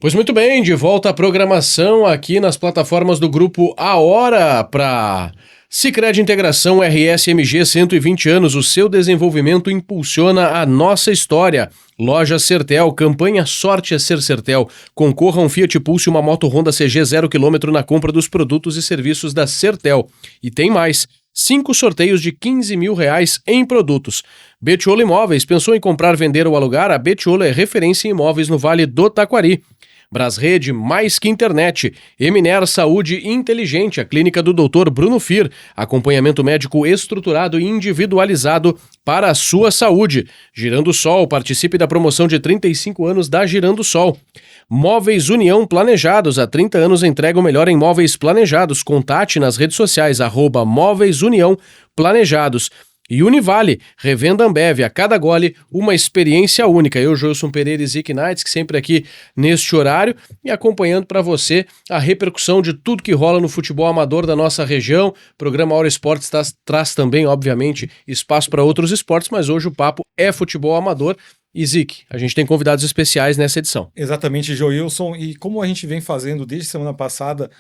Pois muito bem, de volta à programação aqui nas plataformas do grupo A Hora para Sicredi Integração RSMG 120 anos. O seu desenvolvimento impulsiona a nossa história. Loja Sertel, campanha Sorte é Ser Sertel. Concorra a um Fiat Pulse e uma moto Honda CG 0 km na compra dos produtos e serviços da Sertel. E tem mais. 5 sorteios de R$15 mil em produtos. Betiolo Imóveis, pensou em comprar, vender ou alugar? A Betiolo é referência em imóveis no Vale do Taquari. Brasrede, mais que internet. Eminer Saúde Inteligente, a clínica do Dr. Bruno Fir. Acompanhamento médico estruturado e individualizado para a sua saúde. Girando Sol, participe da promoção de 35 anos da Girando Sol. Móveis União Planejados, há 30 anos entrega o melhor em móveis planejados. Contate nas redes sociais, @Móveis União Planejados. E Univale, revenda Ambev, a cada gole uma experiência única. Eu, Joilson Pereira e Zic Nights, que sempre aqui neste horário e acompanhando para você a repercussão de tudo que rola no futebol amador da nossa região. O programa Hora Esportes traz também, obviamente, espaço para outros esportes, mas hoje o papo é futebol amador. E Zic, a gente tem convidados especiais nessa edição. Exatamente, Joilson, e como a gente vem fazendo desde semana passada,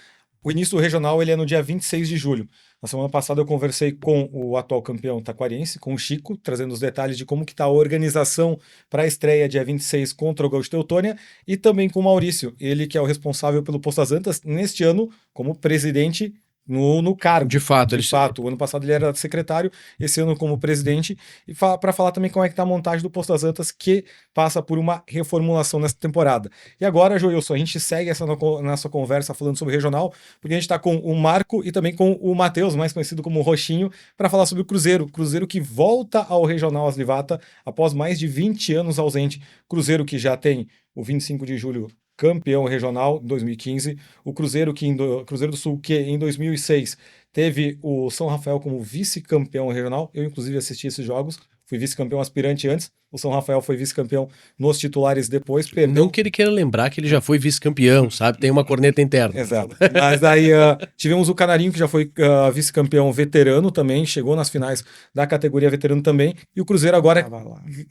o início do regional ele é no dia 26 de julho. Na semana passada eu conversei com o atual campeão taquariense, com o Chico, trazendo os detalhes de como que está a organização para a estreia dia 26 contra o Gaúcho Teutônia, e também com o Maurício, ele que é o responsável pelo Postas Antas neste ano como presidente no cargo. De fato. O ano passado ele era secretário, esse ano como presidente, e para falar também como é que está a montagem do Postas Antas, que passa por uma reformulação nessa temporada. E agora, Joilson, a gente segue essa nossa conversa falando sobre o regional, porque a gente está com o Marco e também com o Matheus, mais conhecido como Roxinho, para falar sobre o Cruzeiro que volta ao Regional Aslivata após mais de 20 anos ausente. Cruzeiro que já tem o 25 de julho campeão regional em 2015, o Cruzeiro do Sul, que em 2006 teve o São Rafael como vice-campeão regional. Eu, inclusive, assisti esses jogos, fui vice-campeão aspirante antes, o São Rafael foi vice-campeão nos titulares depois. Não que ele queira lembrar que ele já foi vice-campeão, sabe? Tem uma corneta interna. Exato. Mas aí tivemos o Canarinho, que já foi vice-campeão veterano também, chegou nas finais da categoria veterano também, e o Cruzeiro agora,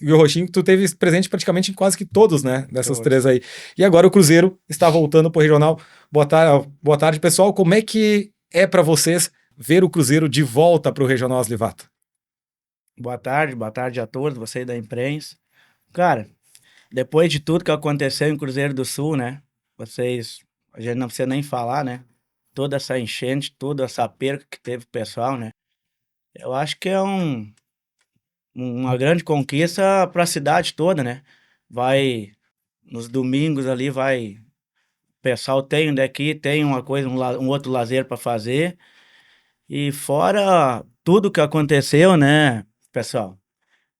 e o Roxinho, tu teve presente praticamente em quase que todos, né, dessas três aí. E agora o Cruzeiro está voltando pro regional. Boa tarde, pessoal. Como é que é para vocês ver o Cruzeiro de volta pro Regional Aslivata? Boa tarde a todos, vocês da imprensa. Cara, depois de tudo que aconteceu em Cruzeiro do Sul, né? A gente não precisa nem falar, né? Toda essa enchente, toda essa perca que teve o pessoal, né? Eu acho que é uma grande conquista para a cidade toda, né? Nos domingos ali, o pessoal tem daqui, tem uma coisa, um outro lazer para fazer. E fora tudo que aconteceu, né, pessoal?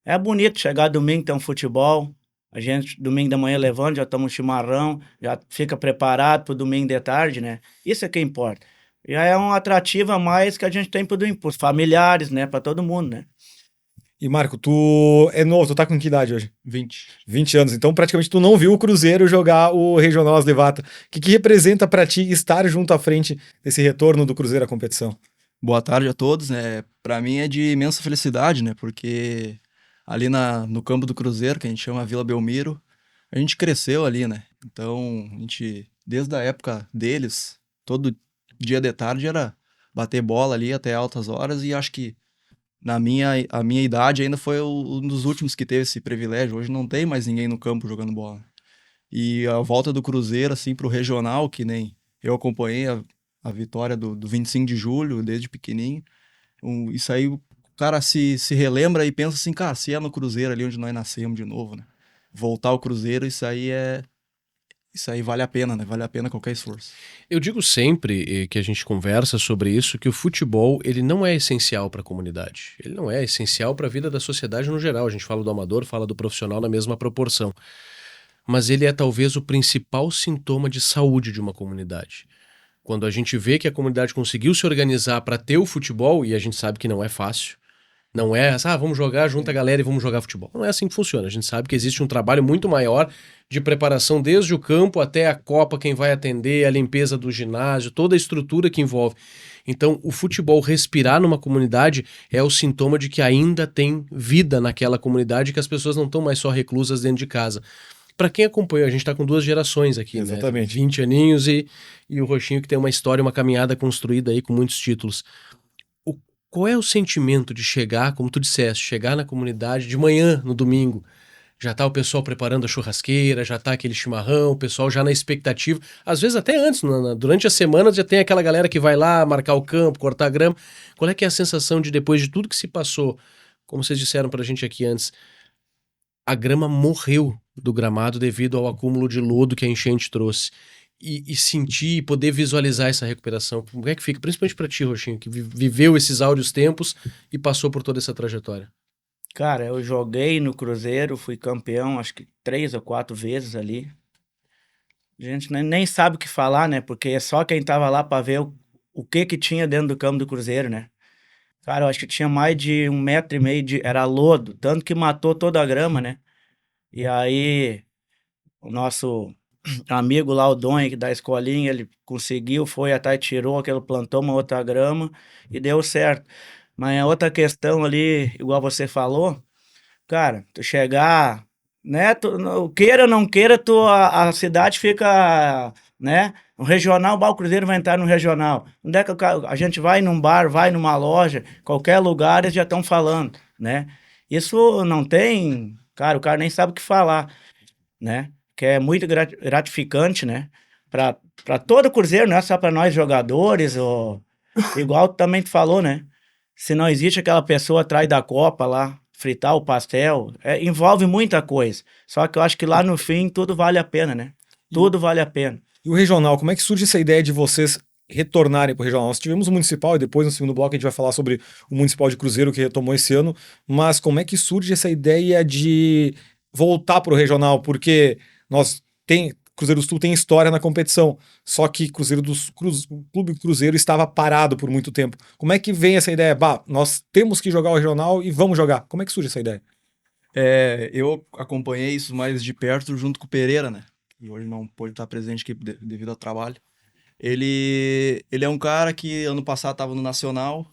É bonito chegar domingo, ter um futebol. A gente, domingo da manhã, levanta, já toma um chimarrão, já fica preparado pro domingo de tarde, né? Isso é que importa. Já é um atrativo a mais que a gente tem pros familiares, né? Para todo mundo, né? E Marco, tu é novo, tu tá com que idade hoje? 20 anos, então praticamente tu não viu o Cruzeiro jogar o Regional Aslivata. O que representa para ti estar junto à frente desse retorno do Cruzeiro à competição? Boa tarde a todos, né? Para mim é de imensa felicidade, né? Porque ali no campo do Cruzeiro, que a gente chama Vila Belmiro, a gente cresceu ali, né? Então, a gente, desde a época deles, todo dia de tarde era bater bola ali até altas horas, e acho que a minha idade ainda foi um dos últimos que teve esse privilégio. Hoje não tem mais ninguém no campo jogando bola. E a volta do Cruzeiro, assim, pro regional, que nem eu acompanhei a vitória do 25 de julho, desde pequenininho. Isso aí o cara se relembra e pensa assim, cara, se é no Cruzeiro ali onde nós nascemos de novo, né? Voltar ao Cruzeiro, isso aí vale a pena, né? Vale a pena qualquer esforço. Eu digo sempre que a gente conversa sobre isso, que o futebol ele não é essencial para a comunidade. Ele não é essencial para a vida da sociedade no geral. A gente fala do amador, fala do profissional na mesma proporção. Mas ele é talvez o principal sintoma de saúde de uma comunidade. Quando a gente vê que a comunidade conseguiu se organizar para ter o futebol, e a gente sabe que não é fácil, não é, vamos jogar, junta a galera e vamos jogar futebol. Não é assim que funciona. A gente sabe que existe um trabalho muito maior de preparação desde o campo até a Copa, quem vai atender, a limpeza do ginásio, toda a estrutura que envolve. Então, o futebol respirar numa comunidade é o sintoma de que ainda tem vida naquela comunidade, que as pessoas não estão mais só reclusas dentro de casa. Para quem acompanhou, a gente tá com 2 gerações aqui, Exatamente. né? 20 aninhos e o Roxinho que tem uma história, uma caminhada construída aí com muitos títulos. Qual é o sentimento de chegar, como tu disseste, chegar na comunidade de manhã, no domingo? Já tá o pessoal preparando a churrasqueira, já tá aquele chimarrão, o pessoal já na expectativa. Às vezes até antes, durante a semana já tem aquela galera que vai lá marcar o campo, cortar a grama. Qual é que é a sensação de depois de tudo que se passou, como vocês disseram pra gente aqui antes, a grama morreu do gramado devido ao acúmulo de lodo que a enchente trouxe. E sentir e poder visualizar essa recuperação. Como é que fica? Principalmente pra ti, Roxinho, que viveu esses áureos tempos e passou por toda essa trajetória. Cara, eu joguei no Cruzeiro, fui campeão acho que 3 ou 4 vezes ali. A gente nem sabe o que falar, né? Porque é só quem tava lá pra ver o que tinha dentro do campo do Cruzeiro, né? Cara, eu acho que tinha mais de 1,5 m era lodo, tanto que matou toda a grama, né? E aí, o nosso amigo lá, o Donha, que da escolinha, ele conseguiu, foi até tirou aquele, plantou uma outra grama e deu certo. Mas a outra questão ali, igual você falou, cara, tu chegar, né, queira ou não queira, a cidade fica, né, no regional, o Cruzeiro vai entrar no regional. Onde é que a gente vai num bar, vai numa loja, qualquer lugar eles já estão falando, né? Isso não tem, cara, o cara nem sabe o que falar, né? Que é muito gratificante, né? Para todo o Cruzeiro, não é só para nós jogadores, ou igual também tu falou, né? Se não existe aquela pessoa atrás da copa lá, fritar o pastel, envolve muita coisa. Só que eu acho que lá no fim tudo vale a pena, né? Tudo vale a pena. E o regional, como é que surge essa ideia de vocês retornarem para o regional? Nós tivemos o municipal e depois no segundo bloco a gente vai falar sobre o municipal de Cruzeiro que retomou esse ano, mas como é que surge essa ideia de voltar para o regional? Porque Cruzeiro do Sul tem história na competição, só que o Clube Cruzeiro estava parado por muito tempo. Como é que vem essa ideia? Bah, nós temos que jogar o regional e vamos jogar. Como é que surge essa ideia? Eu acompanhei isso mais de perto junto com o Pereira, né? E hoje não pôde estar presente aqui devido ao trabalho. Ele é um cara que ano passado estava no Nacional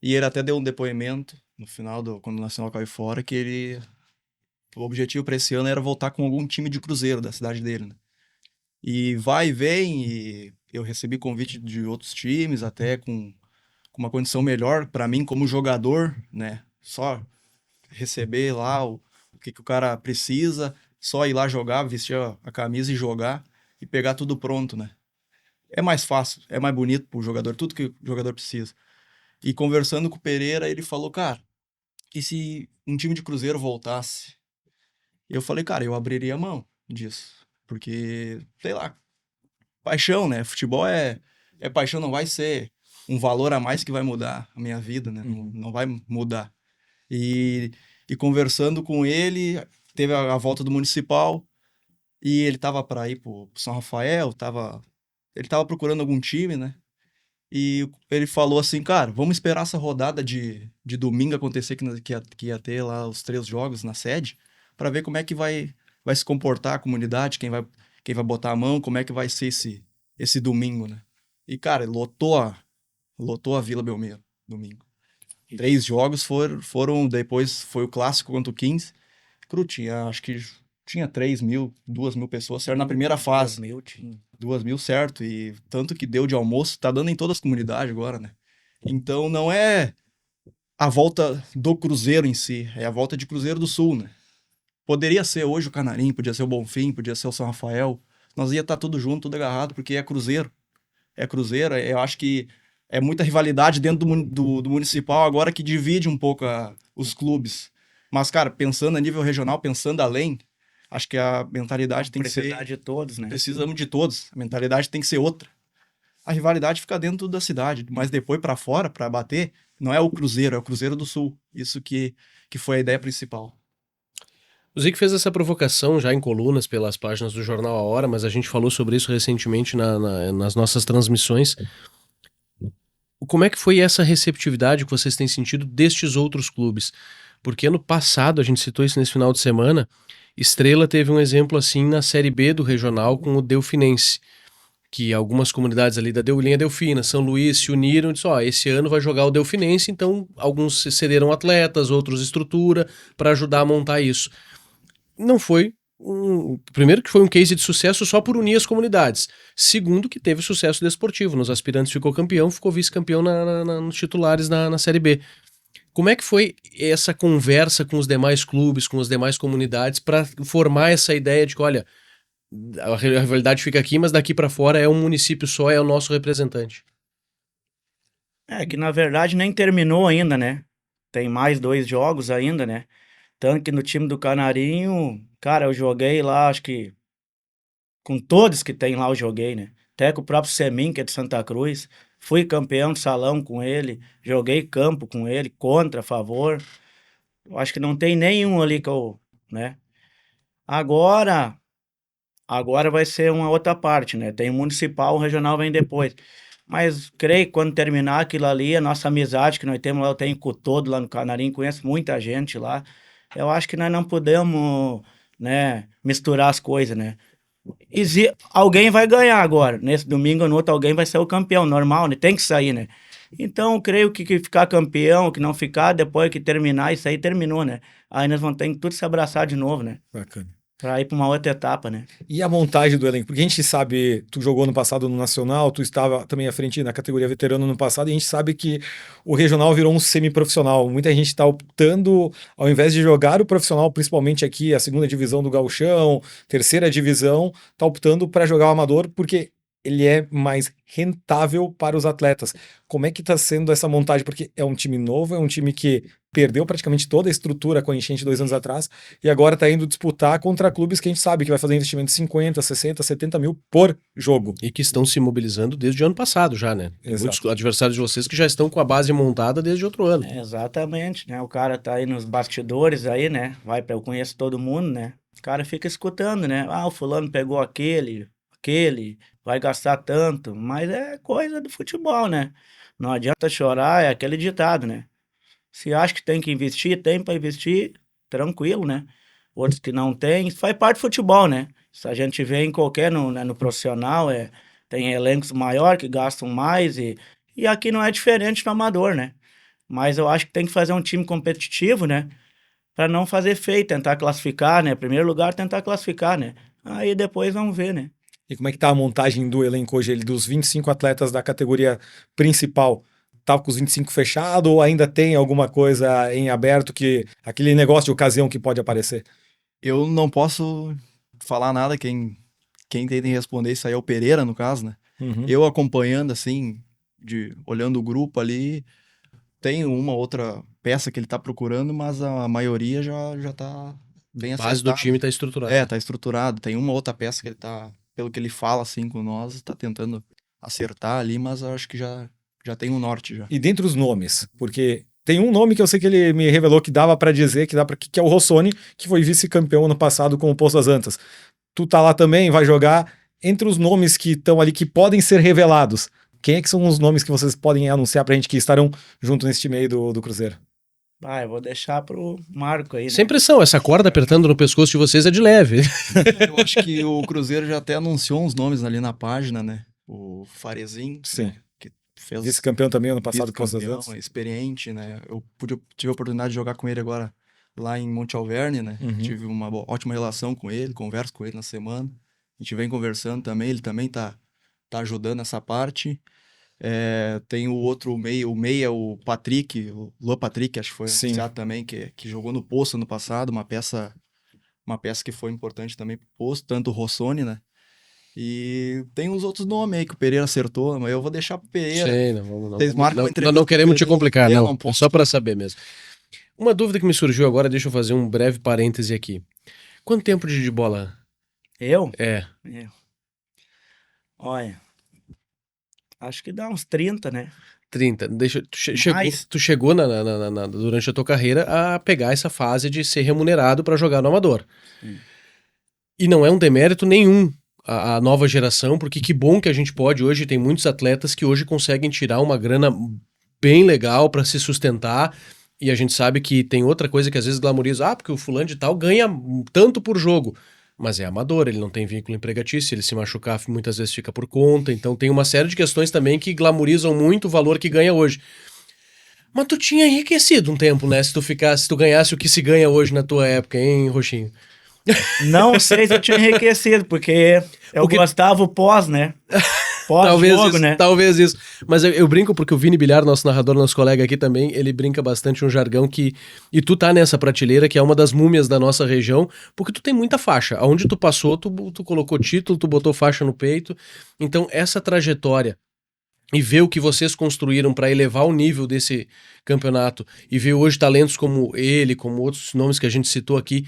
e ele até deu um depoimento no final, quando o Nacional caiu fora, que o objetivo para esse ano era voltar com algum time de Cruzeiro da cidade dele, né? E vai e vem, e eu recebi convite de outros times, até com uma condição melhor para mim como jogador, né? Só receber lá o que o cara precisa, só ir lá jogar, vestir a camisa e jogar e pegar tudo pronto, né? É mais fácil, é mais bonito pro jogador, tudo que o jogador precisa. E conversando com o Pereira, ele falou, cara, e se um time de Cruzeiro voltasse? Eu falei, cara, eu abriria a mão disso. Porque, sei lá, paixão, né? Futebol é paixão, não vai ser um valor a mais que vai mudar a minha vida, né? Não vai mudar. E conversando com ele, teve a volta do Municipal e ele tava para ir pro São Rafael, ele tava procurando algum time, né? E ele falou assim, cara, vamos esperar essa rodada de domingo acontecer, que ia ter lá os 3 jogos na sede, para ver como é que vai se comportar a comunidade, quem vai botar a mão, como é que vai ser esse domingo, né? E, cara, lotou a Vila Belmiro, domingo. 3 jogos foram, depois foi o clássico contra o 15. Acho que tinha 3.000, 2.000 pessoas, certo? Na primeira fase. 2.000 tinha. 2.000, certo? E tanto que deu de almoço, tá dando em todas as comunidades agora, né? Então não é a volta do Cruzeiro em si, é a volta de Cruzeiro do Sul, né? Poderia ser hoje o Canarim, podia ser o Bonfim, podia ser o São Rafael. Nós ia estar tudo junto, tudo agarrado, porque é Cruzeiro. É Cruzeiro, eu acho que é muita rivalidade dentro do municipal agora que divide um pouco os clubes. Mas, cara, pensando a nível regional, pensando além, acho que a mentalidade tem que ser... Precisar de todos, né? Precisamos de todos. A mentalidade tem que ser outra. A rivalidade fica dentro da cidade, mas depois para fora, para bater, não é o Cruzeiro, é o Cruzeiro do Sul. Isso que foi a ideia principal. O Zico fez essa provocação já em colunas pelas páginas do Jornal A Hora, mas a gente falou sobre isso recentemente nas nossas transmissões. Como é que foi essa receptividade que vocês têm sentido destes outros clubes? Porque ano passado, a gente citou isso nesse final de semana, Estrela teve um exemplo assim na Série B do Regional com o Delfinense, que algumas comunidades ali da Linha Delfina, São Luís, se uniram e disseram, esse ano vai jogar o Delfinense, então alguns cederam atletas, outros estrutura, para ajudar a montar isso. Não foi primeiro que foi um case de sucesso só por unir as comunidades. Segundo que teve sucesso desportivo. Nos aspirantes ficou campeão, ficou vice-campeão nos titulares na Série B. Como é que foi essa conversa com os demais clubes, com as demais comunidades, para formar essa ideia de que, olha, a rivalidade fica aqui, mas daqui para fora é um município só, é o nosso representante? É que na verdade nem terminou ainda, né? Tem mais 2 jogos ainda, né? Tanto que no time do Canarinho, cara, eu joguei lá, acho que com todos que tem lá eu joguei, né? Até com o próprio Semin, que é de Santa Cruz. Fui campeão de salão com ele, joguei campo com ele, contra, a favor. Eu acho que não tem nenhum ali que eu, né? Agora, agora vai ser uma outra parte, né? Tem o municipal, o regional vem depois. Mas creio que quando terminar aquilo ali, a nossa amizade que nós temos lá, eu tenho com o todo lá no Canarinho, conheço muita gente lá. Eu acho que nós não podemos, né, misturar as coisas, né? Alguém vai ganhar agora. Nesse domingo ou no outro, alguém vai ser o campeão, normal, né? Tem que sair, né? Então, eu creio que ficar campeão, que não ficar, depois que terminar, isso aí terminou, né? Aí nós vamos ter que tudo se abraçar de novo, né? Bacana. Pra ir pra uma outra etapa, né? E a montagem do elenco? Porque a gente sabe, tu jogou no passado no Nacional, tu estava também à frente na categoria veterano no passado, e a gente sabe que o regional virou um semiprofissional. Muita gente está optando, ao invés de jogar o profissional, principalmente aqui, a segunda divisão do Gauchão, terceira divisão, está optando para jogar o amador, porque ele é mais rentável para os atletas. Como é que está sendo essa montagem? Porque é um time novo, é um time que perdeu praticamente toda a estrutura com a enchente 2 anos atrás e agora está indo disputar contra clubes que a gente sabe que vai fazer investimento de 50, 60, 70 mil por jogo. E que estão se mobilizando desde o ano passado já, né? Exato. Muitos adversários de vocês que já estão com a base montada desde outro ano. Exatamente, né? O cara tá aí nos bastidores aí, né? Eu conheço todo mundo, né? O cara fica escutando, né? Ah, o fulano pegou aquele, vai gastar tanto, mas é coisa do futebol, né? Não adianta chorar, é aquele ditado, né? Se acha que tem que investir, tem para investir, tranquilo, né? Outros que não tem, isso faz parte do futebol, né? Se a gente vê em qualquer, no profissional, tem elencos maiores que gastam mais e aqui não é diferente no amador, né? Mas eu acho que tem que fazer um time competitivo, né? Para não fazer feio, tentar classificar, né? Primeiro lugar, tentar classificar, né? Aí depois vamos ver, né? E como é que tá a montagem do elenco hoje? Ele, dos 25 atletas da categoria principal, tá com os 25 fechado ou ainda tem alguma coisa em aberto, que aquele negócio de ocasião que pode aparecer? Eu não posso falar nada, quem tem que responder isso aí é o Pereira, no caso, né? Uhum. Eu acompanhando, assim, olhando o grupo ali, tem uma outra peça que ele tá procurando, mas a maioria já tá bem A acertada. base do time está estruturada. Tá estruturado. Tem uma outra peça que ele tá, pelo que ele fala, assim, com nós, tá tentando acertar ali, mas eu acho que já tem um norte já. E dentre os nomes, porque tem um nome que eu sei que ele me revelou que dava pra dizer, que é o Rossoni, que foi vice-campeão ano passado com o Poço das Antas. Tu tá lá também, vai jogar. Entre os nomes que estão ali, que podem ser revelados, quem é que são os nomes que vocês podem anunciar pra gente que estarão junto nesse time aí do Cruzeiro? Eu vou deixar pro Marco aí, né? Sem pressão, essa corda apertando no pescoço de vocês é de leve. Eu acho que o Cruzeiro já até anunciou uns nomes ali na página, né? O Farezin, Sim. né? Que fez Vice-campeão também ano passado com os vice-campeão, Antas. experiente, né? Eu tive a oportunidade de jogar com ele agora lá em Monte Alverne, né? Uhum. Tive uma ótima relação com ele, converso com ele na semana. A gente vem conversando também, ele também tá ajudando essa parte. Tem o outro meia, o Patrick, o Luan Patrick, acho que foi Sim. anunciado também, que jogou no Poço ano passado, uma peça que foi importante também pro Poço, tanto o Rossoni, né? E tem uns outros nomes aí que o Pereira acertou, mas eu vou deixar pro Pereira. Sei, não, Vocês marcam uma entrevista não queremos te com o Pereira. complicar, Eu não. É posso. só para saber mesmo. Uma dúvida que me surgiu agora, deixa eu fazer um breve parêntese aqui. Quanto tempo de bola? Eu? É. Olha, acho que dá uns 30, né? 30. Mais. Tu chegou durante a tua carreira a pegar essa fase de ser remunerado para jogar no amador. Sim. E não é um demérito nenhum a nova geração, porque que bom que a gente pode hoje, tem muitos atletas que hoje conseguem tirar uma grana bem legal para se sustentar, e a gente sabe que tem outra coisa que às vezes glamoriza, porque o fulano de tal ganha tanto por jogo, mas é amador, ele não tem vínculo empregatício, se ele se machucar muitas vezes fica por conta, então tem uma série de questões também que glamorizam muito o valor que ganha hoje. Mas tu tinha enriquecido um tempo, né, se tu ganhasse o que se ganha hoje na tua época, hein, Roxinho? Não sei se eu tinha enriquecido, porque eu gostava o pós, né? Pós-jogo, né? Talvez isso. Mas eu brinco porque o Vini Bilhar, nosso narrador, nosso colega aqui também, ele brinca bastante um jargão que... E tu tá nessa prateleira, que é uma das múmias da nossa região, porque tu tem muita faixa. Aonde tu passou, tu colocou título, tu botou faixa no peito. Então, essa trajetória e ver o que vocês construíram para elevar o nível desse campeonato e ver hoje talentos como ele, como outros nomes que a gente citou aqui,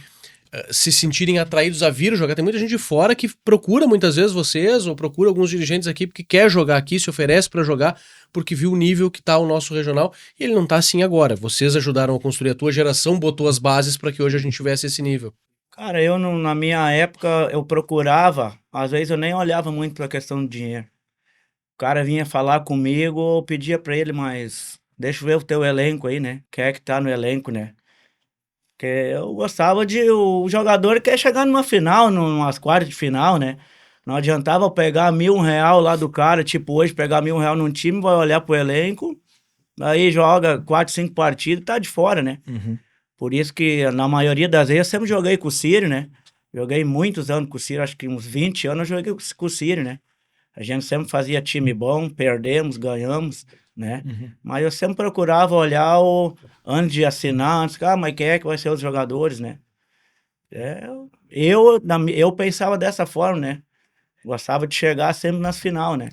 se sentirem atraídos a vir jogar. Tem muita gente de fora que procura muitas vezes vocês, ou procura alguns dirigentes aqui porque quer jogar aqui, se oferece para jogar, porque viu o nível que tá o nosso regional, e ele não tá assim agora. Vocês ajudaram a construir, a tua geração botou as bases para que hoje a gente tivesse esse nível. Cara, eu na minha época, eu procurava, às vezes eu nem olhava muito pra questão do dinheiro. O cara vinha falar comigo, eu pedia pra ele, mas deixa eu ver o teu elenco aí, né? Quem é que tá no elenco, né? Porque eu gostava de... O jogador quer chegar numa final, numas quartas de final, né? Não adiantava eu pegar R$1.000 lá do cara, tipo hoje, pegar R$1.000 num time, vai olhar pro elenco, aí joga 4, 5 partidas e tá de fora, né? Por isso que, na maioria das vezes, eu sempre joguei com o Círio, né? Joguei muitos anos com o Círio, acho que uns 20 anos eu joguei com o Círio, né? A gente sempre fazia time bom, perdemos, ganhamos, né? Mas eu sempre procurava olhar antes de assinar, mas quem é que vai ser os jogadores, né? Eu pensava dessa forma, né? Gostava de chegar sempre nas final, né?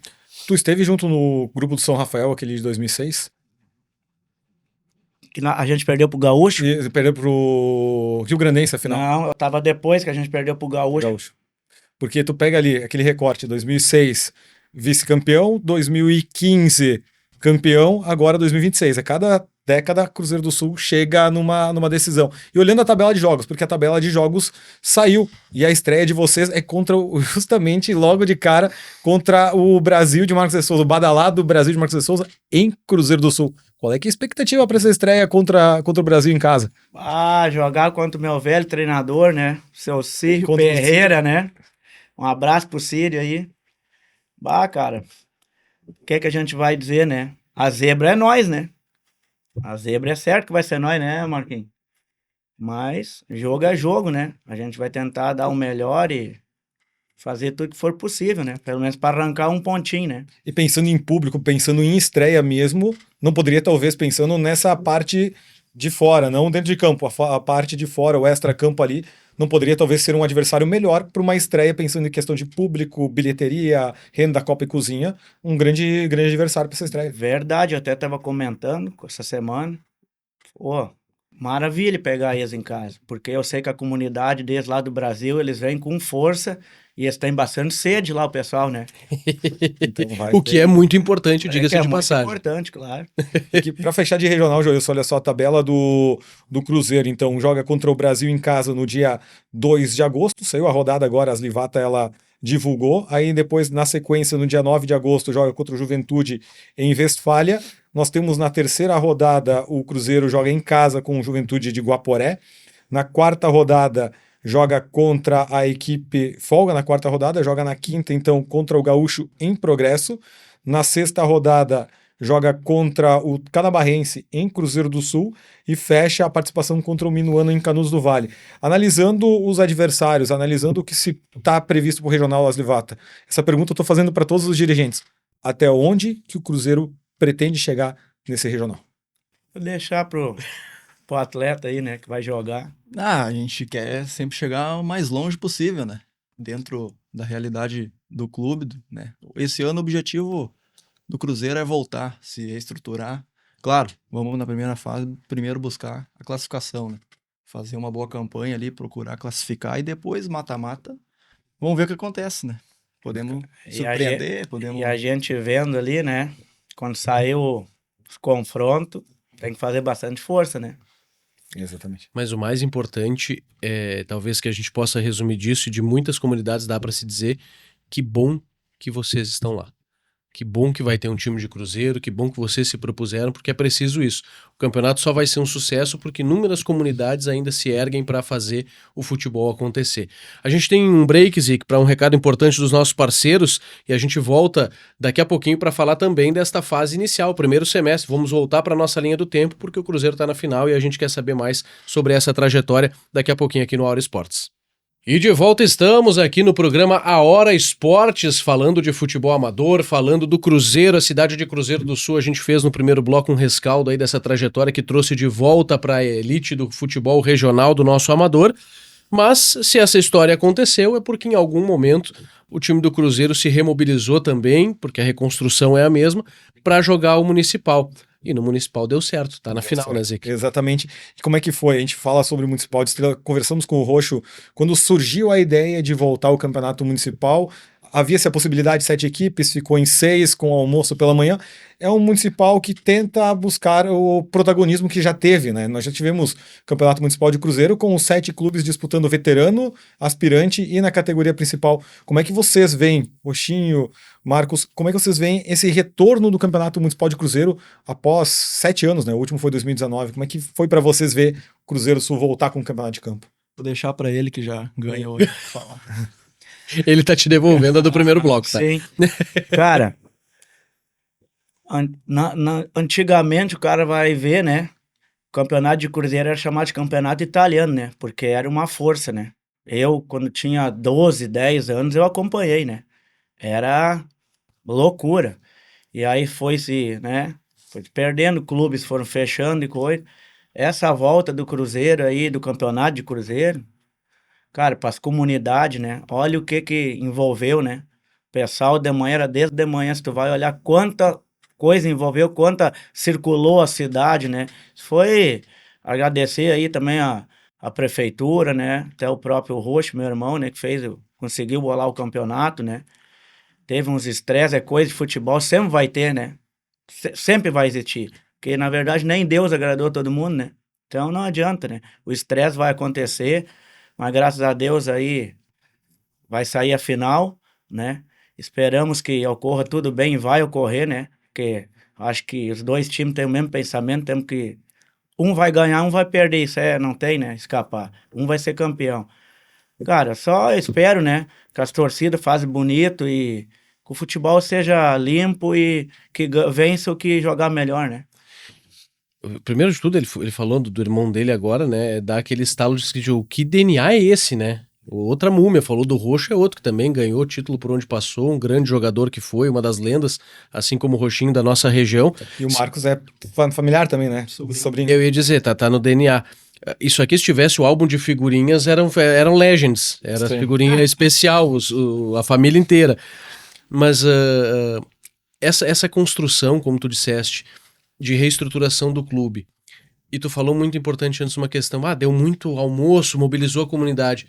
Tu esteve junto no grupo do São Rafael, aquele de 2006? Que a gente perdeu pro Gaúcho. E perdeu pro Rio Grandense, afinal. Não, eu tava depois que a gente perdeu pro Gaúcho. Porque tu pega ali aquele recorte, 2006, vice-campeão, 2015, campeão, agora 2026. A cada década, Cruzeiro do Sul chega numa decisão. E olhando a tabela de jogos, porque a tabela de jogos saiu, e a estreia de vocês é justamente logo de cara, contra o Brasil de Marcos de Souza, o badalado Brasil de Marcos de Souza em Cruzeiro do Sul. Qual é que é a expectativa para essa estreia contra o Brasil em casa? Jogar contra o meu velho treinador, né? Seu Círio Ferreira, né? Um abraço pro Círio aí. Cara, o que é que a gente vai dizer, né? A zebra é nós, né? A zebra é certo que vai ser nós, né, Marquinhos? Mas jogo é jogo, né? A gente vai tentar dar o melhor e fazer tudo que for possível, né? Pelo menos para arrancar um pontinho, né? E pensando em público, pensando em estreia mesmo, não poderia talvez pensando nessa parte de fora, não dentro de campo, a parte de fora, o extra-campo ali, não poderia talvez ser um adversário melhor para uma estreia, pensando em questão de público, bilheteria, renda da Copa e Cozinha, um grande adversário para essa estreia. Verdade, eu até estava comentando essa semana. Maravilha pegar eles em casa, porque eu sei que a comunidade deles lá do Brasil, eles vêm com força e eles têm bastante sede lá, o pessoal, né? Então o que é muito importante, diga-se de passagem. É muito importante, claro. Para fechar de regional, Joilson, olha só a tabela do Cruzeiro. Então, joga contra o Brasil em casa no dia 2 de agosto. Saiu a rodada agora, a Aslivata, ela divulgou. Aí depois, na sequência, no dia 9 de agosto, joga contra o Juventude em Westfália. Nós temos na terceira rodada, o Cruzeiro joga em casa com o Juventude de Guaporé. Na quarta rodada, joga contra a equipe, folga na quarta rodada, joga na quinta, então, contra o Gaúcho em Progresso. Na sexta rodada, joga contra o Canabarrense em Cruzeiro do Sul e fecha a participação contra o Minuano em Canudos do Vale. Analisando os adversários, analisando o que se está previsto para o Regional Aslivata, essa pergunta eu estou fazendo para todos os dirigentes. Até onde que o Cruzeiro pretende chegar nesse regional? Vou deixar pro atleta aí, né, que vai jogar. A gente quer sempre chegar o mais longe possível, né? Dentro da realidade do clube, né? Esse ano o objetivo do Cruzeiro é voltar, se reestruturar. Claro, vamos na primeira fase, primeiro buscar a classificação, né? Fazer uma boa campanha ali, procurar classificar e depois mata-mata. Vamos ver o que acontece, né? Podemos surpreender, podemos... E a gente vendo ali, né? Quando saiu os confrontos, tem que fazer bastante força, né? Exatamente. Mas o mais importante é, talvez que a gente possa resumir disso, e de muitas comunidades dá para se dizer, que bom que vocês estão lá. Que bom que vai ter um time de Cruzeiro, que bom que vocês se propuseram, porque é preciso isso. O campeonato só vai ser um sucesso porque inúmeras comunidades ainda se erguem para fazer o futebol acontecer. A gente tem um break, Zic, para um recado importante dos nossos parceiros, e a gente volta daqui a pouquinho para falar também desta fase inicial, primeiro semestre. Vamos voltar para a nossa linha do tempo, porque o Cruzeiro está na final e a gente quer saber mais sobre essa trajetória daqui a pouquinho aqui no Aura Esportes. E de volta estamos aqui no programa A Hora Esportes, falando de futebol amador, falando do Cruzeiro, a cidade de Cruzeiro do Sul. A gente fez no primeiro bloco um rescaldo aí dessa trajetória que trouxe de volta para a elite do futebol regional do nosso amador. Mas se essa história aconteceu é porque em algum momento o time do Cruzeiro se remobilizou também, porque a reconstrução é a mesma, para jogar o Municipal. E no Municipal deu certo, tá na final, né, Zico? Exatamente. E como é que foi? A gente fala sobre o Municipal de Estrela, conversamos com o Roxo quando surgiu a ideia de voltar ao Campeonato Municipal. Havia-se a possibilidade de 7 equipes, ficou em 6 com almoço pela manhã. É um municipal que tenta buscar o protagonismo que já teve, né? Nós já tivemos Campeonato Municipal de Cruzeiro com 7 clubes disputando veterano, aspirante e na categoria principal. Como é que vocês veem, Roxinho, Marcos, como é que vocês veem esse retorno do Campeonato Municipal de Cruzeiro após 7 anos, né? O último foi 2019. Como é que foi para vocês ver o Cruzeiro Sul voltar com o Campeonato de Campo? Vou deixar pra ele que já ganhou aí falar. Ele tá te devolvendo a do primeiro bloco, tá? Sim. Cara, antigamente o cara vai ver, né? O campeonato de Cruzeiro era chamado de campeonato italiano, né? Porque era uma força, né? Eu, quando tinha 12, 10 anos, eu acompanhei, né? Era loucura. E aí foi-se, né? Foi perdendo, clubes foram fechando e coisa. Essa volta do Cruzeiro aí, do campeonato de Cruzeiro, cara, para as comunidades, né? Olha o que envolveu, né? O pessoal de manhã, era desde de manhã, se tu vai olhar quanta coisa envolveu, quanta circulou a cidade, né? Foi agradecer aí também a prefeitura, né? Até o próprio Roxo, meu irmão, né? Que conseguiu bolar o campeonato, né? Teve uns estresses, é coisa de futebol, sempre vai ter, né? Sempre vai existir. Porque, na verdade, nem Deus agradou todo mundo, né? Então não adianta, né? O estresse vai acontecer, mas graças a Deus aí vai sair a final, né? Esperamos que ocorra tudo bem e vai ocorrer, né? Porque acho que os dois times têm o mesmo pensamento, temos que um vai ganhar, um vai perder, isso não tem, né? Escapar. Um vai ser campeão. Cara, só espero, né? Que as torcidas fazem bonito e que o futebol seja limpo e que vença o que jogar melhor, né? Primeiro de tudo, ele falando do irmão dele agora, né? Dá aquele estalo de o que DNA é esse, né? Outra múmia, falou do Roxo, é outro que também ganhou título por onde passou, um grande jogador que foi, uma das lendas, assim como o Roxinho da nossa região. E o Marcos é familiar também, né? Sobrinho. Eu ia dizer, tá no DNA. Isso aqui, se tivesse o álbum de figurinhas, eram Legends, era Sim. figurinha especial, a família inteira. Mas essa construção, como tu disseste, de reestruturação do clube, e tu falou muito importante antes uma questão, deu muito almoço, mobilizou a comunidade.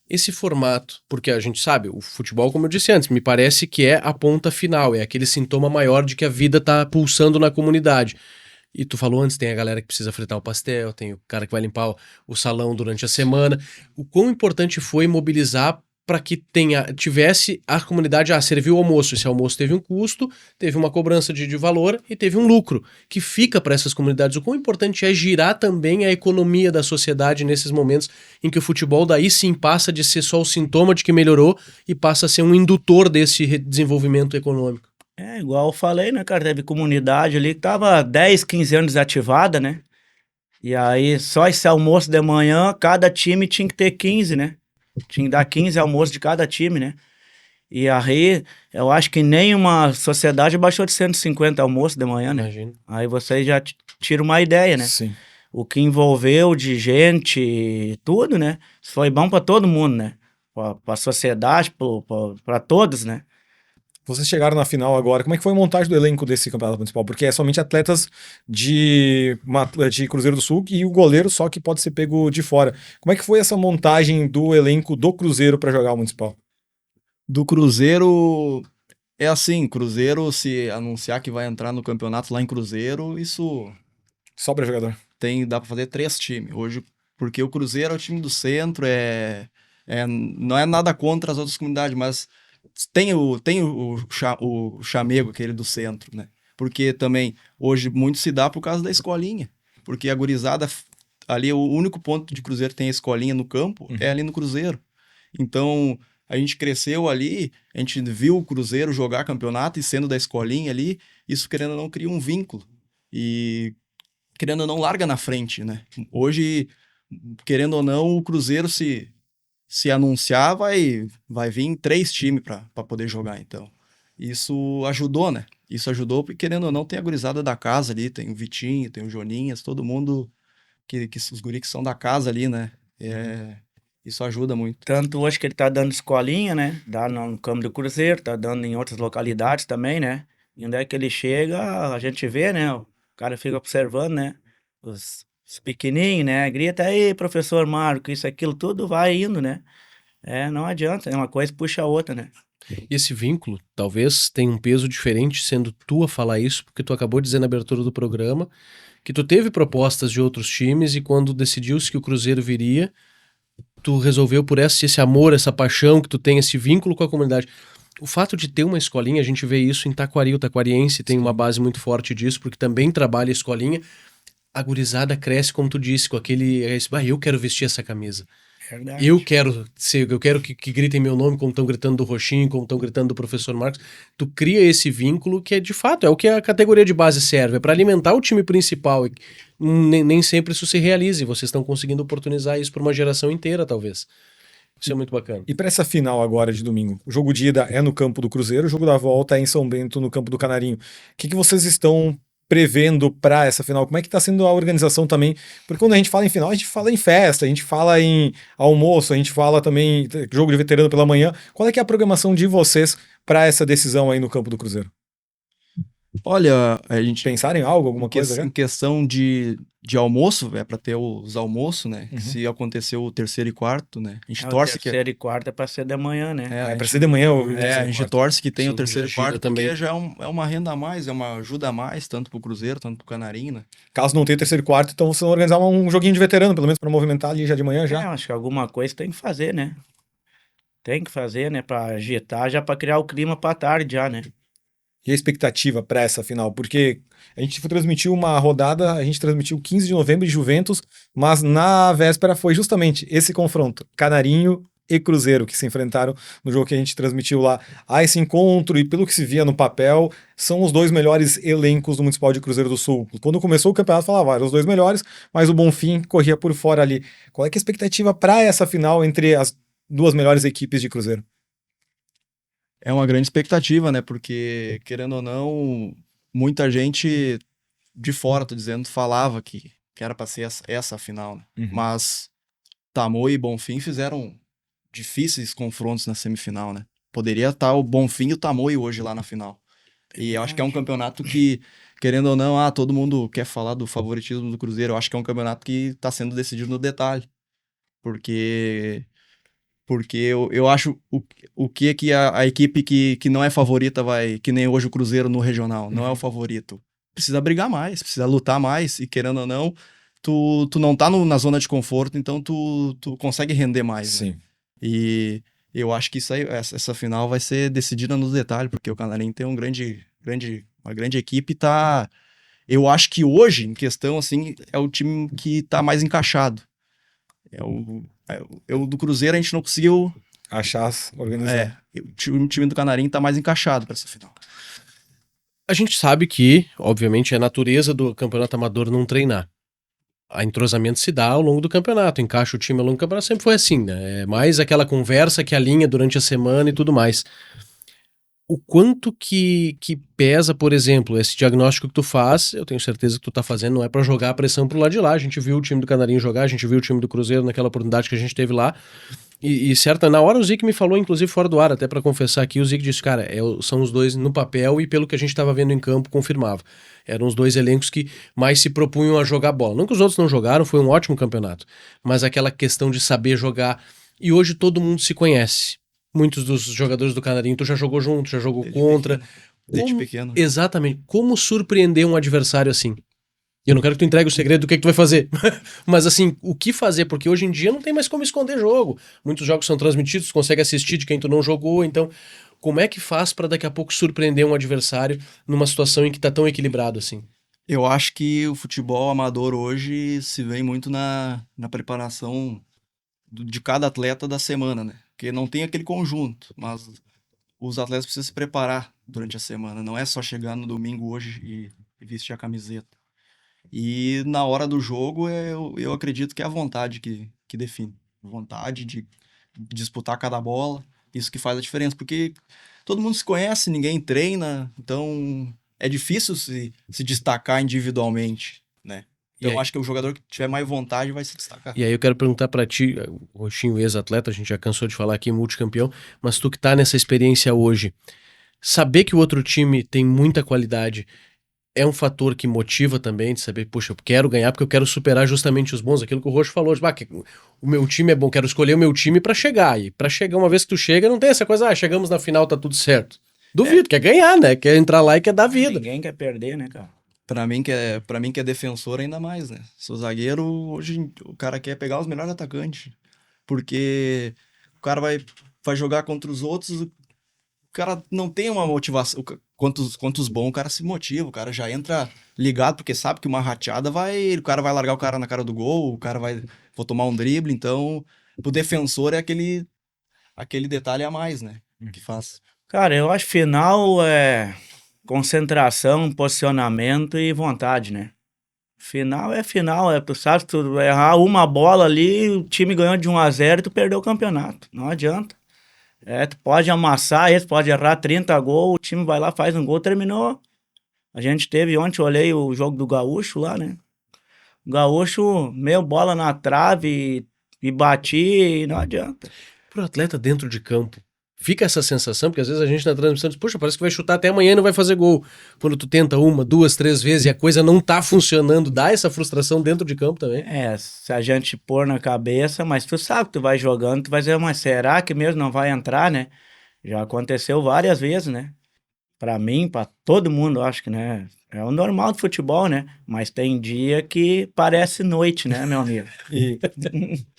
Esse formato, porque a gente sabe, o futebol, como eu disse antes, me parece que é a ponta final, é aquele sintoma maior de que a vida tá pulsando na comunidade. E tu falou antes, tem a galera que precisa fritar o pastel, tem o cara que vai limpar o salão durante a semana. O quão importante foi mobilizar para que tivesse a comunidade, serviu o almoço. Esse almoço teve um custo, teve uma cobrança de valor e teve um lucro que fica para essas comunidades. O quão importante é girar também a economia da sociedade nesses momentos em que o futebol daí sim passa de ser só o sintoma de que melhorou e passa a ser um indutor desse desenvolvimento econômico. É, igual eu falei, né, cara? Teve comunidade ali que tava 10, 15 anos desativada, né? E aí, só esse almoço de manhã, cada time tinha que ter 15, né? Tinha que dar 15 almoços de cada time, né? E aí, eu acho que nenhuma sociedade baixou de 150 almoços de manhã, né? Imagina. Aí vocês já tiram uma ideia, né? Sim. O que envolveu de gente, tudo, né? Isso foi bom para todo mundo, né? Para a sociedade, para todos, né? Vocês chegaram na final agora. Como é que foi a montagem do elenco desse campeonato municipal? Porque é somente atletas de Cruzeiro do Sul e o goleiro só que pode ser pego de fora. Como é que foi essa montagem do elenco do Cruzeiro para jogar o municipal? Do Cruzeiro, é assim, Cruzeiro, se anunciar que vai entrar no campeonato lá em Cruzeiro, isso Só para jogador. dá pra fazer 3 times. Hoje, porque o Cruzeiro é o time do centro, não é nada contra as outras comunidades, mas tem o chamego, aquele do centro, né? Porque também, hoje, muito se dá por causa da escolinha. Porque a gurizada, ali, o único ponto de Cruzeiro que tem a escolinha no campo, é ali no Cruzeiro. Então, a gente cresceu ali, a gente viu o Cruzeiro jogar campeonato e sendo da escolinha ali, isso, querendo ou não, cria um vínculo. E, querendo ou não, larga na frente, né? Hoje, querendo ou não, o Cruzeiro se anunciar, vai vir 3 times para poder jogar, então. Isso ajudou, né? Isso ajudou, porque querendo ou não, tem a gurizada da casa ali, tem o Vitinho, tem o Joninhas, todo mundo, que os guris que são da casa ali, né? Isso ajuda muito. Tanto hoje que ele tá dando escolinha, né? Dá no campo do Cruzeiro, tá dando em outras localidades também, né? E onde é que ele chega, a gente vê, né? O cara fica observando, né? Os pequenininhos, né? Grita aí, professor Marco, isso, aquilo, tudo vai indo, né? Não adianta, uma coisa puxa a outra, né? E esse vínculo talvez tenha um peso diferente sendo tu a falar isso, porque tu acabou de dizer na abertura do programa que tu teve propostas de outros times e quando decidiu-se que o Cruzeiro viria, tu resolveu por esse amor, essa paixão que tu tem, esse vínculo com a comunidade. O fato de ter uma escolinha, a gente vê isso em Taquari, o taquariense tem uma base muito forte disso, porque também trabalha a escolinha. A gurizada cresce, como tu disse, com aquele... eu quero vestir essa camisa. Verdade. Eu quero que gritem meu nome como estão gritando do Roxinho, como estão gritando do professor Marcos. Tu cria esse vínculo que de fato é o que a categoria de base serve, é para alimentar o time principal. E nem sempre isso se realiza e vocês estão conseguindo oportunizar isso para uma geração inteira, talvez. Isso é muito bacana. E para essa final agora de domingo, o jogo de ida é no campo do Cruzeiro, o jogo da volta é em São Bento, no campo do Canarinho. O que vocês estão prevendo para essa final? Como é que está sendo a organização também? Porque quando a gente fala em final, a gente fala em festa, a gente fala em almoço, a gente fala também jogo de veterano pela manhã. Qual é que é a programação de vocês para essa decisão aí no campo do Cruzeiro? Olha, a gente... Pensar em algo, alguma coisa? Em questão de almoço, é para ter os almoços, né? Uhum. Se aconteceu o terceiro e quarto, né? A gente O torce terceiro e quarto é pra ser da manhã, né? É para ser de manhã. a gente torce que tenha Sim, o terceiro e já gira quarto, também. porque já é uma renda a mais, é uma ajuda a mais, tanto pro Cruzeiro, tanto pro Canarinho, né? Caso não tenha o terceiro e quarto, então vocês vão organizar um joguinho de veterano, pelo menos para movimentar ali já de manhã já. Acho que alguma coisa tem que fazer, né? Tem que fazer, né? Pra agitar, já pra criar o clima pra tarde já, né? E a expectativa para essa final? Porque a gente transmitiu uma rodada, a gente transmitiu 15 de novembro de Juventus, mas na véspera foi justamente esse confronto, Canarinho e Cruzeiro, que se enfrentaram no jogo que a gente transmitiu lá. Há esse encontro, e pelo que se via no papel, são os 2 melhores elencos do Municipal de Cruzeiro do Sul. Quando começou o campeonato, falava, eram os 2 melhores, mas o Bonfim corria por fora ali. Qual é que é a expectativa para essa final entre as 2 melhores equipes de Cruzeiro? É uma grande expectativa, né? Porque, querendo ou não, muita gente de fora, tô dizendo, falava que era para ser essa a final, né? Uhum. Mas Tamoio e Bonfim fizeram difíceis confrontos na semifinal, né? Poderia estar o Bonfim e o Tamoio hoje lá na final. E eu acho que é um campeonato que, querendo ou não, todo mundo quer falar do favoritismo do Cruzeiro. Eu acho que é um campeonato que está sendo decidido no detalhe. Porque eu acho o que a equipe que não é favorita vai, que nem hoje o Cruzeiro no regional, não é o favorito. Precisa brigar mais, precisa lutar mais, e querendo ou não, tu não tá na zona de conforto, então tu consegue render mais. Sim. Né? E eu acho que isso aí, essa final vai ser decidida no detalhe, porque o Canarinho tem uma grande equipe, tá... Eu acho que hoje, em questão, assim, é o time que tá mais encaixado. O do Cruzeiro a gente não conseguiu Achar, organizar. o time do Canarinho tá mais encaixado para essa final. A gente sabe que, obviamente, é a natureza do campeonato amador não treinar. A entrosamento se dá ao longo do campeonato, encaixa o time ao longo do campeonato, sempre foi assim, né? É mais aquela conversa que alinha durante a semana e tudo mais. O quanto que pesa, por exemplo, esse diagnóstico que tu faz, eu tenho certeza que tu tá fazendo, não é pra jogar a pressão pro lado de lá. A gente viu o time do Canarinho jogar, a gente viu o time do Cruzeiro naquela oportunidade que a gente teve lá. E certa, na hora o Zic me falou, inclusive fora do ar, até pra confessar aqui, o Zic disse, cara, são os dois no papel e pelo que a gente tava vendo em campo, confirmava. Eram os 2 elencos que mais se propunham a jogar bola. Não que os outros não jogaram, foi um ótimo campeonato. Mas aquela questão de saber jogar. E hoje todo mundo se conhece. Muitos dos jogadores do Canarinho, tu já jogou junto, já jogou contra. Desde pequeno. Exatamente. Como surpreender um adversário assim? E eu não quero que tu entregue o segredo do que tu vai fazer. Mas assim, o que fazer? Porque hoje em dia não tem mais como esconder jogo. Muitos jogos são transmitidos, tu consegue assistir de quem tu não jogou. Então, como é que faz pra daqui a pouco surpreender um adversário numa situação em que tá tão equilibrado assim? Eu acho que o futebol amador hoje se vê muito na preparação de cada atleta da semana, né? Porque não tem aquele conjunto, mas os atletas precisam se preparar durante a semana. Não é só chegar no domingo hoje e vestir a camiseta. E na hora do jogo, eu acredito que é a vontade que define. Vontade de disputar cada bola. Isso que faz a diferença, porque todo mundo se conhece, ninguém treina, então é difícil se destacar individualmente, né? Então eu acho que o jogador que tiver mais vontade vai se destacar. E aí eu quero perguntar pra ti, o Roxinho, ex-atleta, a gente já cansou de falar aqui, multicampeão, mas tu que tá nessa experiência hoje, saber que o outro time tem muita qualidade é um fator que motiva também, de saber, poxa, eu quero ganhar porque eu quero superar justamente os bons, aquilo que o Roxo falou, de, que o meu time é bom, quero escolher o meu time pra chegar, e pra chegar, uma vez que tu chega, não tem essa coisa, chegamos na final, tá tudo certo. Duvido, quer ganhar, né? Quer entrar lá e quer dar vida. Ninguém quer perder, né, cara? Pra mim que é defensor ainda mais, né? Sou zagueiro, hoje o cara quer pegar os melhores atacantes, porque o cara vai jogar contra os outros, o cara não tem uma motivação, quantos bons o cara se motiva, o cara já entra ligado, porque sabe que uma rateada o cara vai largar o cara na cara do gol, o cara vou tomar um drible, então pro defensor é aquele detalhe a mais, né, que faz. Cara, eu acho que final é concentração, posicionamento e vontade, né? Final, tu sabe, se tu errar uma bola ali, o time ganhou de 1-0 e tu perdeu o campeonato, não adianta. Tu pode amassar, pode errar 30 gols, o time vai lá, faz um gol, terminou. A gente teve ontem, eu olhei o jogo do Gaúcho lá, né? O Gaúcho, meio bola na trave e bati, e não adianta. Pro atleta dentro de campo, fica essa sensação, porque às vezes a gente na transmissão diz, poxa, parece que vai chutar até amanhã e não vai fazer gol. Quando tu tenta 1, 2, 3 vezes e a coisa não tá funcionando, dá essa frustração dentro de campo também. Se a gente pôr na cabeça, mas tu sabe que tu vai jogando, tu vai dizer, mas será que mesmo não vai entrar, né? Já aconteceu várias vezes, né? Pra mim, pra todo mundo, acho que, né? É o normal do futebol, né? Mas tem dia que parece noite, né, meu amigo? E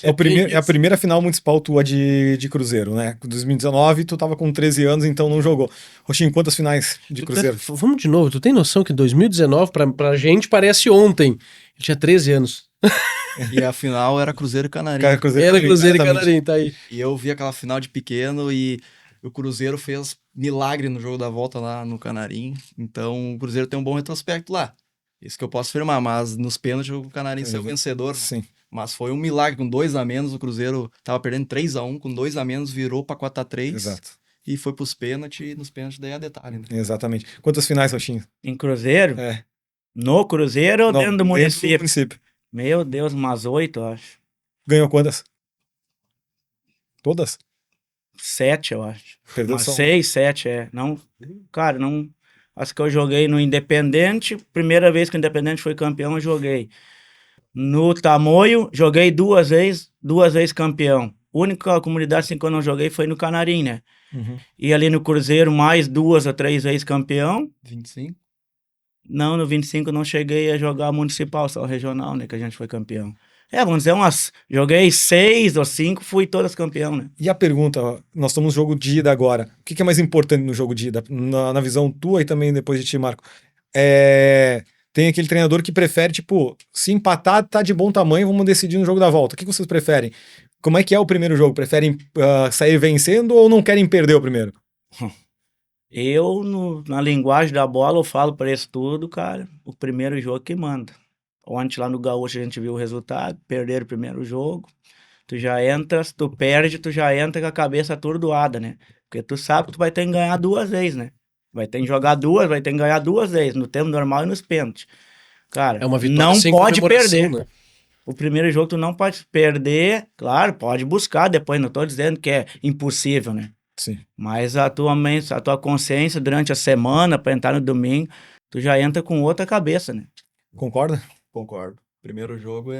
é a primeira final municipal tua de Cruzeiro, né? 2019, tu tava com 13 anos, então não jogou. Roxinho, quantas finais de Cruzeiro? Vamos de novo, tu tem noção que 2019 pra gente parece ontem. Ele tinha 13 anos. E a final era Cruzeiro e Canarinho. Era Cruzeiro e Canarinho, tá aí. E eu vi aquela final de pequeno e o Cruzeiro fez milagre no jogo da volta lá no Canarinho. Então o Cruzeiro tem um bom retrospecto lá. Isso que eu posso afirmar, mas nos pênaltis o Canarinho saiu vencedor. Sim. Mas foi um milagre, com 2 a menos, o Cruzeiro tava perdendo 3-1, com 2 a menos virou pra 4-3. Exato. E foi pros pênaltis, e nos pênaltis daí é detalhe, né? Exatamente. Quantas finais, Roxinho? Em Cruzeiro? É. No Cruzeiro ou Não, dentro do município? município. Meu Deus, umas 8, eu acho. Ganhou quantas? Todas? 7, eu acho. Perdeu Umas só 6, 7, Não, cara, não... Acho que eu joguei no Independente, primeira vez que o Independente foi campeão, eu joguei. No Tamoio, joguei 2 vezes campeão. A única comunidade assim, que eu não joguei foi no Canarim, né? Uhum. E ali no Cruzeiro, mais 2 ou 3 vezes campeão. 25? Não, no 25 eu não cheguei a jogar municipal, só regional, né? Que a gente foi campeão. Vamos dizer joguei 6 ou 5, fui todas campeão, né? E a pergunta, nós estamos no jogo de ida agora. O que é mais importante no jogo de ida? Na visão tua e também depois de ti, Marco. Tem aquele treinador que prefere, tipo, se empatar, tá de bom tamanho, vamos decidir no jogo da volta. O que vocês preferem? Como é que é o primeiro jogo? Preferem sair vencendo ou não querem perder o primeiro? Eu, na linguagem da bola, eu falo para isso tudo, cara. O primeiro jogo que manda. Ontem lá no Gaúcho a gente viu o resultado, perderam o primeiro jogo. Tu já entra, se tu perde, tu já entra com a cabeça atordoada, né? Porque tu sabe que tu vai ter que ganhar 2 vezes, né? Vai ter que jogar 2, vai ter que ganhar 2 vezes, no tempo normal e nos pênaltis. Cara, É uma vitória não sem pode comemoração, perder. né? O primeiro jogo tu não pode perder, claro, pode buscar depois, não tô dizendo que é impossível, né? Sim. Mas a tua consciência durante a semana, para entrar no domingo, tu já entra com outra cabeça, né? Concorda? Concordo. Primeiro jogo